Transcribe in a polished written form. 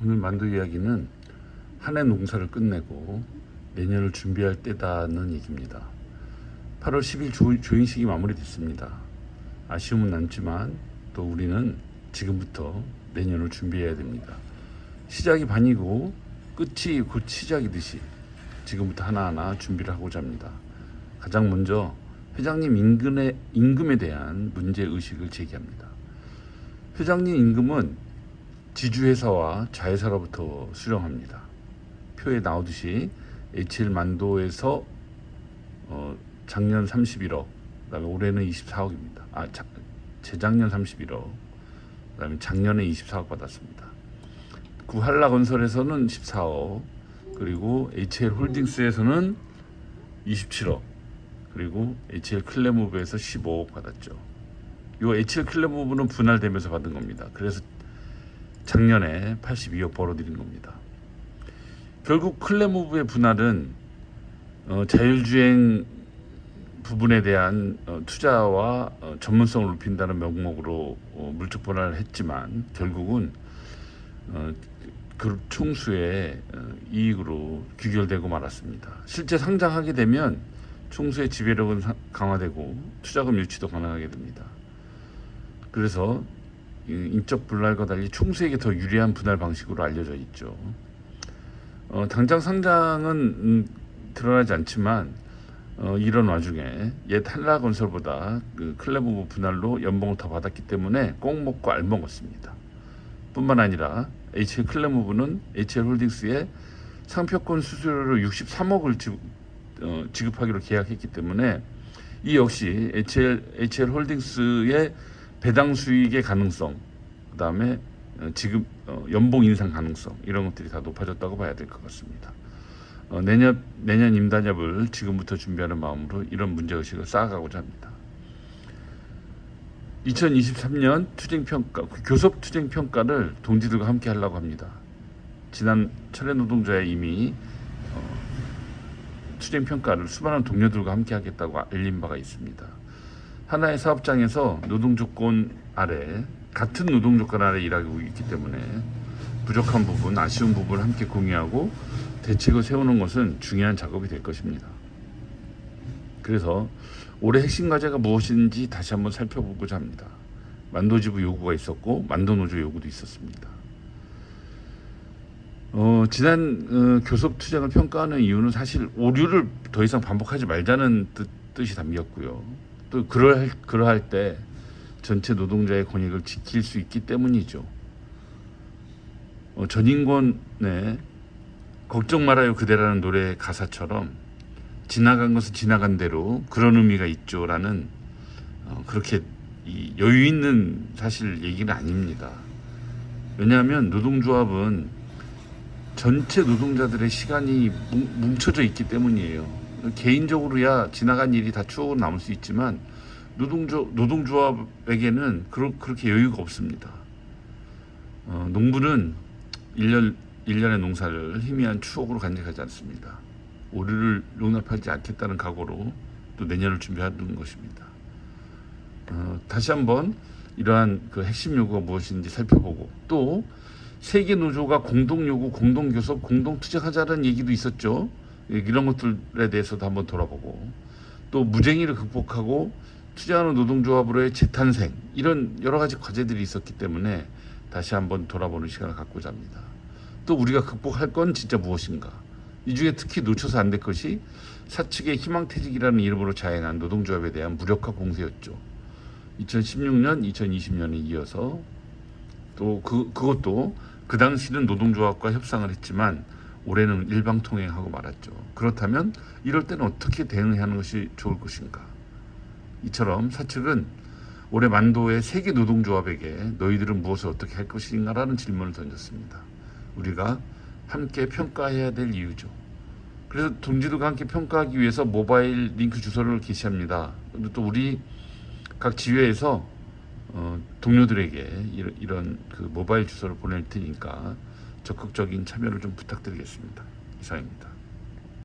오늘 만두 이야기는 한 해 농사를 끝내고 내년을 준비할 때다는 얘기입니다. 8월 10일 조인식이 마무리됐습니다. 아쉬움은 남지만 또 우리는 지금부터 내년을 준비해야 됩니다. 시작이 반이고 끝이 곧 시작이듯이 지금부터 하나하나 준비를 하고자 합니다. 가장 먼저 회장님 임금에 대한 문제의식을 제기합니다. 회장님 임금은 지주회사와 자회사로부터 수령합니다. 표에 나오듯이 HL 만도에서 작년 31억, 그다음에 올해는 24억입니다. 재작년 31억, 그다음에 작년에 24억 받았습니다. 구한라건설에서는 14억, 그리고 HL 홀딩스에서는 27억, 그리고 HL 클레모브에서 15억 받았죠. 이 HL 클레모브는 분할되면서 받은 겁니다. 그래서 작년에 82억 벌어들인 겁니다. 결국 클레모브의 분할은 자율주행 부분에 대한 투자와 전문성을 높인다는 명목으로 물적 분할을 했지만 결국은 그 총수의 이익으로 귀결되고 말았습니다. 실제 상장하게 되면 총수의 지배력은 강화되고 투자금 유치도 가능하게 됩니다. 그래서 인적 분할과 달리 총수에게 더 유리한 분할 방식으로 알려져 있죠. 당장 상장은 드러나지 않지만 이런 와중에 옛 한라건설보다 그 클레모브 분할로 연봉을 더 받았기 때문에 꼭 먹고 알 먹었습니다. 뿐만 아니라 HL 클레모브는 HL 홀딩스에 상표권 수수료로 63억을 지급하기로 계약했기 때문에 이 역시 HL 홀딩스의 배당 수익의 가능성, 그 다음에 지급 연봉 인상 가능성, 이런 것들이 다 높아졌다고 봐야 될 것 같습니다. 내년 임단협을 지금부터 준비하는 마음으로 이런 문제의식을 쌓아가고자 합니다. 2023년 투쟁평가, 교섭 투쟁평가를 동지들과 함께 하려고 합니다. 지난 철회 노동자에 이미 투쟁평가를 수많은 동료들과 함께 하겠다고 알린 바가 있습니다. 하나의 사업장에서 노동조건 아래, 같은 노동조건 아래 일하고 있기 때문에 부족한 부분, 아쉬운 부분을 함께 공유하고 대책을 세우는 것은 중요한 작업이 될 것입니다. 그래서 올해 핵심 과제가 무엇인지 다시 한번 살펴보고자 합니다. 만도지부 요구가 있었고 만도노조 요구도 있었습니다. 지난 교섭 투쟁을 평가하는 이유는 사실 오류를 더 이상 반복하지 말자는 뜻이 담겼고요. 또 그러할 때 전체 노동자의 권익을 지킬 수 있기 때문이죠. 전인권의 걱정 말아요 그대라는 노래 가사처럼 지나간 것은 지나간 대로 그런 의미가 있죠라는 그렇게 여유 있는 사실 얘기는 아닙니다. 왜냐하면 노동조합은 전체 노동자들의 시간이 뭉쳐져 있기 때문이에요. 개인적으로야 지나간 일이 다 추억으로 남을 수 있지만 노동조합에게는 그렇게 여유가 없습니다. 농부는 1년의 농사를 희미한 추억으로 간직하지 않습니다. 오류를 용납하지 않겠다는 각오로 또 내년을 준비하는 것입니다. 다시 한번 이러한 그 핵심 요구가 무엇인지 살펴보고 또 세계 노조가 공동 요구, 공동 교섭, 공동 투쟁하자는 얘기도 있었죠. 이런 것들에 대해서도 한번 돌아보고 또 무쟁의를 극복하고 투쟁하는 노동조합으로의 재탄생, 이런 여러 가지 과제들이 있었기 때문에 다시 한번 돌아보는 시간을 갖고자 합니다. 또 우리가 극복할 건 진짜 무엇인가? 이 중에 특히 놓쳐서 안 될 것이 사측의 희망퇴직이라는 이름으로 자행한 노동조합에 대한 무력화 공세였죠. 2016년, 2020년에 이어서 또 그것도 그 당시는 노동조합과 협상을 했지만 올해는 일방통행하고 말았죠. 그렇다면 이럴 때는 어떻게 대응하는 것이 좋을 것인가? 이처럼 사측은 올해 만도의 세계 노동조합에게 너희들은 무엇을 어떻게 할 것인가라는 질문을 던졌습니다. 우리가 함께 평가해야 될 이유죠. 그래서 동지들과 함께 평가하기 위해서 모바일 링크 주소를 게시합니다. 또 우리 각 지회에서 동료들에게 이런 그 모바일 주소를 보낼 테니까 적극적인 참여를 좀 부탁드리겠습니다. 이상입니다.